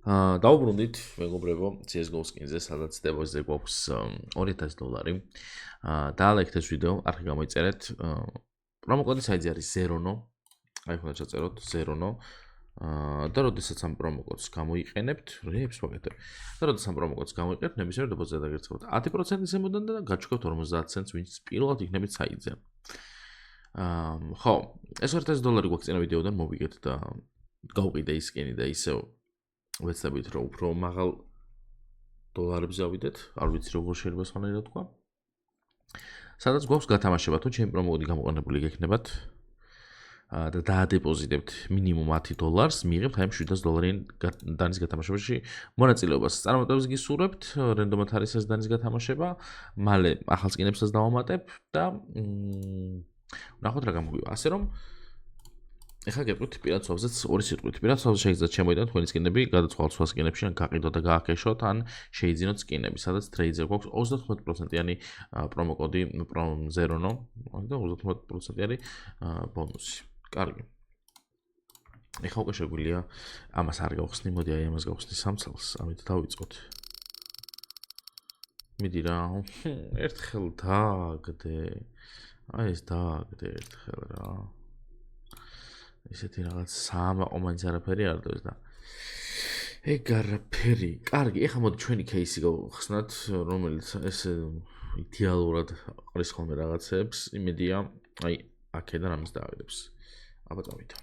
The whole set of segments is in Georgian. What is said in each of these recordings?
დავუბრუნდით, მეგობრებო, CS:GO skin-ზე, სადაც დეპოზიტზე გვაქვს $2000. დაალექთ ეს ვიდეო, არხი გამოიწერეთ. პრომოკოდი საიძე არის Zerono. აი ხოდა ჩაწეროთ Zerono. და როდესაც ამ პრომოკოდს გამოიყენებთ, რეებს ვაკეთებ. და როდესაც ამ პრომოკოდს გამოიყენებთ, ნებისმიერ დეპოზიტზე დაგერწევთ 10% ზემოდან და გაჩვენოთ 50 ცენტს, ვინც პირველად იქნებით საიძე. ხო, ეს $1000 გვაქვს წინა ვიდეოდან მოვიგეთ და გავყიდე ის skin-ი და ისევ ვეცდებით რომ უფრო მაღალ დოლარებზე ავიდეთ, არ ვიცი როგორ შეიძლება სხვანაირად თქვა. სადაც გვაქვს გათამაშება, თუ ჩემი პრომოკოდი გამოყენებული გექნებათ და დაადეპოზიტებთ მინიმუმ $10, მიიღებთ აი ამ $700 დანის გათამაშებაში მონაწილეობას. წარმატებებს გისურვებთ, რენდომად არის ეს დანის გათამაშება, მალე ახალ სკინებსაც დავამატებ და ნახოთ რა გამოგვივა. ასე რომ ეხლა გეტყვით პირად სვავზეც ორი სიტყვით. პირად სვავზე შეიძლება შემოიტანოთ თქვენი სკინები გადაწყვალ სხვა სკინებში, ან გაყიდოთ და გააკეშოთ, ან შეიძინოთ სკინები, სადაც ტრეიდზე გვაქვს 35%-იანი პრომოკოდი Zerono და 35%-იანი ბონუსი. კარგი. ეხლა უკვე შეგვიძლია ამას არ გავხსნი, მოდი აი ამას გავხსნი 3 წელს, ამით დავიწყოთ. მიდი რა, ერთხელ დააგდე. აი ეს დააგდე ერთხელ რა. ისეთი რაღაც საამაყო მაინც არაფერი არ დოს და ეგ არაფერი. კარგი, ეხლა მოდი ჩვენი кейსი გავხსნათ, რომელიც ეს იდეალურად ყრის ხოლმე რაღაცებს. იმედია, აი აქედან ამის დააგდებს. აბა წავიდა.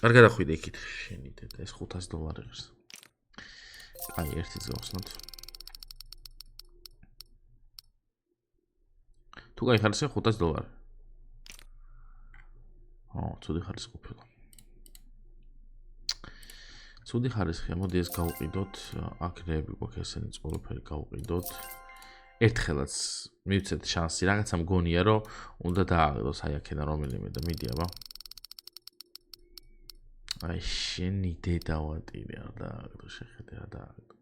არ გადახვიდე იქით, შენი დედა, ეს $500 ღირს. აი, ერთიც გავხსნათ. თუ გაიხარისხე $500. ცუდი ხარისხი ყოფილა. ცუდი ხარისხია, მოდი ეს გავყიდოთ, აქ რეები გვაქვს ესენი ყველაფერი გავყიდოთ. ერთხელაც მივცეთ შანსი, რაღაცა მგონია, რომ უნდა დააგდოს აი აქედან რომელიმე და მიდი აბა. აი შენი დედა ვატირე არ დააგდო, შეხედე რა დააგდო.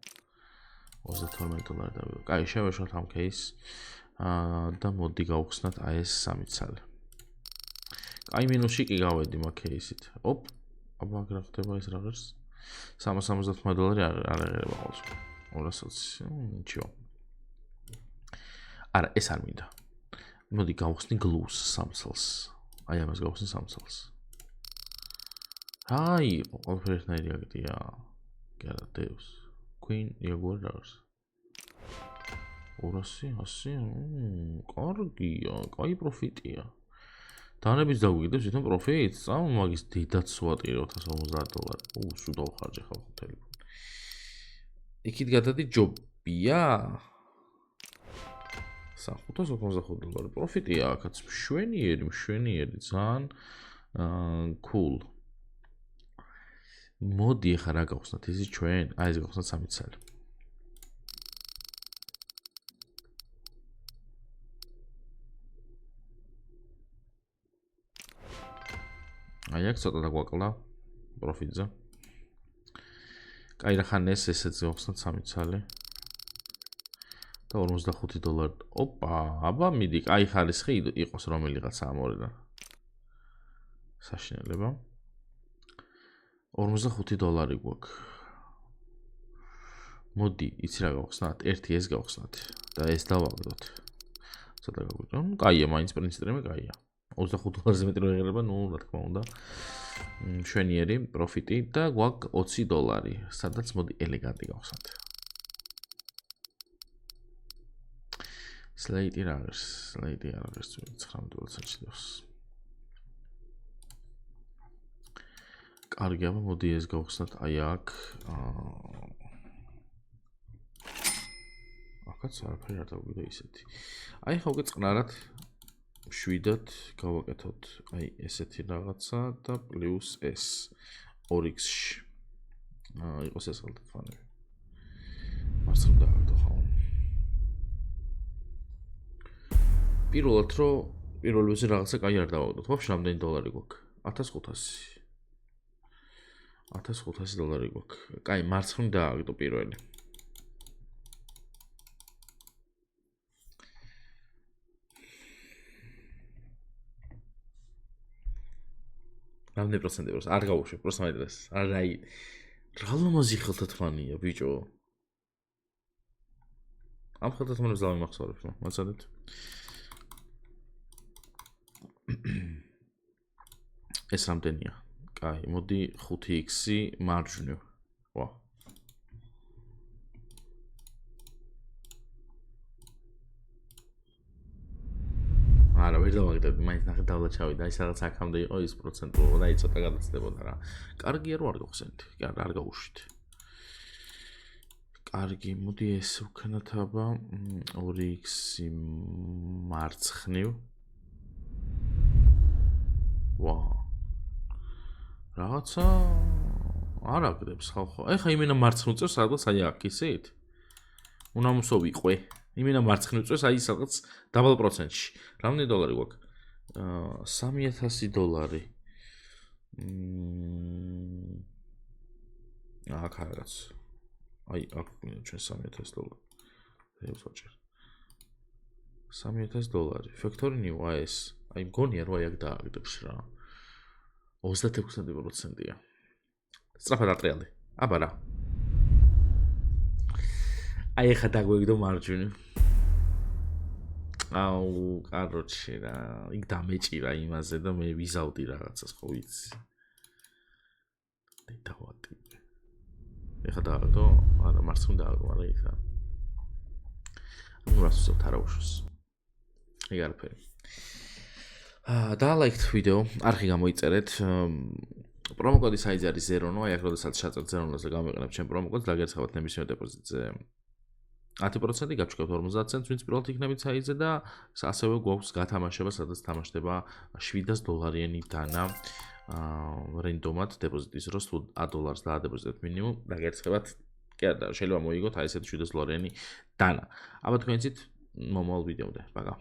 $32 დავიღო. კაი, შევეშოთ ამ кейსს. და მოდი გავხსნათ აი ეს 3 ცალი. აი მინუსში კი გავედი მაგ кейსით. ოპ, აბა რა ხდება ეს რაღაც? $370 არ აღერება ხოლმე. 220. ნიჩიო. არა, ეს არ მინდა. მოდი გავხსნი glues 3 წელს. აი ამას გავხსნი 3 წელს. აი, ყველაფერი ერთნაირი აგდია. გარა დევს. Queen Jaguar რაღაც. 200, 100. კარგია, კაი პროფიტია. დანების დაგვიგდებს თვითონ პროფიტს? მაგის დიდაც ვატირე $450. სულ დავხარჯე ხალხო ტელეფონი. იქით გადადი ჯობია? $585 პროფიტია აქაც მშვენიერი, ძალიან cool. მოდი ახლა რა გავხსნათ ისი ჩვენ? აი ეს გავხსნათ 3 ცალი. აი აქ ცოტა დაგვაკლა პროფიტზე. კაი რა ხან ესეც გავხსნათ 3 ცალი. და $45. ოპა, აბა მიდი, კაი ხარისხი იყოს რომელიღაცა ამ ორიდან. საშინელება. $45 გვაქვს. მოდი, იცი რა გავხსნათ? ერთი ეს გავხსნათ და ეს დავაგდოთ. ცოტა გაგვიჭრა. კაია, მაინც პრინციპი კაია. $25-ზე მეტი რო ეღერება, ნუ რა თქმა უნდა. მშვენიერი პროფიტი და გვაქვს $20. სადაც მოდი ელეგანტი გავხსნათ. სლეიტი რა არის? სლეიტი არ არის 19 წელს. კარგი, აბა მოდი ეს გავხსნათ აი აქ. აქაც არაფერი არ დაგვიდა ისეთი. აი ხო გეწყნარად 7-ად გავაკეთოთ აი ესეთი რაღაცა და პლუს ეს 2x-ში. იყოს ეს ხელთათმანები. მას რომ დააგდო ხო? პირველად რომ პირველზე რაღაცა კაი არ დავაგდოთ. ვაფშე რამდენი დოლარი გვაქვს? $1500. $1500 გვაქვს. კაი, მარცხნივ დააგდო პირველი. რამდენი პროცენტი ვარ? არ გავუშვებ, просто მაინტერეს. აი, რა ლამაზი ხელთათმანია, ბიჭო. ამ ხელთათმანებს და მიმახსოვრებ, მოცადეთ. ეს რამდენია? კაი, მოდი 5x-ი მარჯვნივ. ვა. არა, ვერ დავაგდები, მაინც ნახე დავლა ჩავიდა, ის რაღაც აქამდე იყო ის პროცენტულობა და აი ცოტა გადაცდებოდა რა. კარგია რომ არ გავხსენით, კი არ გავუშვით. კარგი, მოდი ეს ვქნათ აბა 2x-ი მარცხნივ. ვა. რაღაცა არ აგდებს ხალხო. ეხა იმენა მარცხნივ წევს სადღაც აი აქ ისეთ. უნამუსო ვიყვე. იმენა მარცხნივ წევს აი სადღაც დაბალ პროცენტში. რამდენი დოლარი გვაქვს? $3000. აქ რაღაც. აი აქ ჩვენ $3000. ეს ვაჭერ. $3000. ფაქტორინიო ეს. აი მგონია რომ აი აქ დააგდებს რა. 36%-ია. სწრაფად ატრიალდი. აბა რა. აი ხა დაგვეგდო მარჯვნივ. აუ, კაროჩე რა. იქ დამეჭირა იმაზე და მე ვიზავდი რაღაცას, ხო ვიცი. დავატი. ეხა დააგდო? არა, მარცხნივ დააგდო, მაგრამ იქ რა. ნუ რას ვსვათ არა უშვის. ეგ არაფერი. დაალაიქთ ვიდეო, არხი გამოიწერეთ. პრომოკოდი საიზი არის 0, აი აქ როდესაც შევწერთ 0-ზე გამოვიყენებ ჩემ პრომოკოდს, დაგერცხავთ ნებისმიერ დეპოზიტზე 10%, გაჩვენებთ 50 ცენტს, ვინც პირველად იქნებით საიზზე და ასევე გვაქვს გათამაშება, სადაც თამაშდება $700-იანი დანა რენდომად დეპოზიტის დროს თუ $10 დაადეპოზიტეთ მინიმუმ, დაგერცხებათ, კი არა, შეიძლება მოიგოთ აი ესეთი $700-იანი დანა. აბა თქვენიცით მომავალ ვიდეომდე. პაკა.